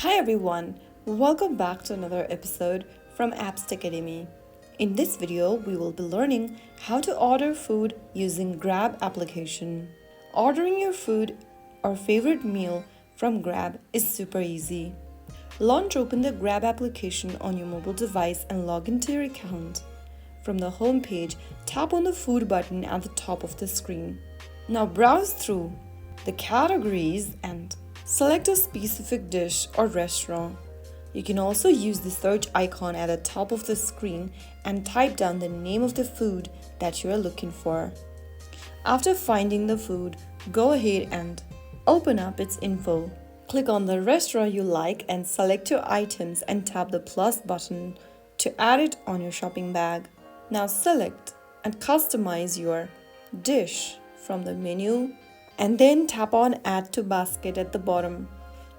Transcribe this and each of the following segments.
Hi everyone, welcome back to another episode from Apps Academy. In this video, we will be learning how to order food using Grab application. Ordering your food or favorite meal from Grab is super easy. Open the Grab application on your mobile device and log into your account. From the home page, tap on the food button at the top of the screen. Now browse through the categories and select a specific dish or restaurant. You can also use the search icon at the top of the screen and type down the name of the food that you are looking for. After finding the food, go ahead and open up its info. Click on the restaurant you like and select your items and tap the plus button to add it on your shopping bag. Now select and customize your dish from the menu and then tap on Add to Basket at the bottom.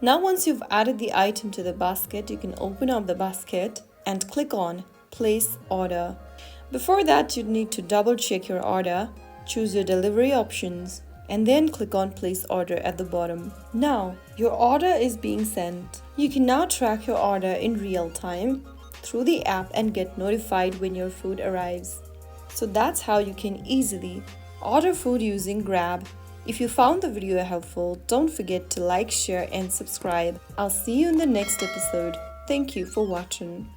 Now once you've added the item to the basket, you can open up the basket and click on Place Order. Before that, you need to double check your order, choose your delivery options, and then click on Place Order at the bottom. Now, your order is being sent. You can now track your order in real time through the app and get notified when your food arrives. So that's how you can easily order food using Grab. If you found the video helpful, don't forget to like, share, and subscribe. I'll see you in the next episode. Thank you for watching.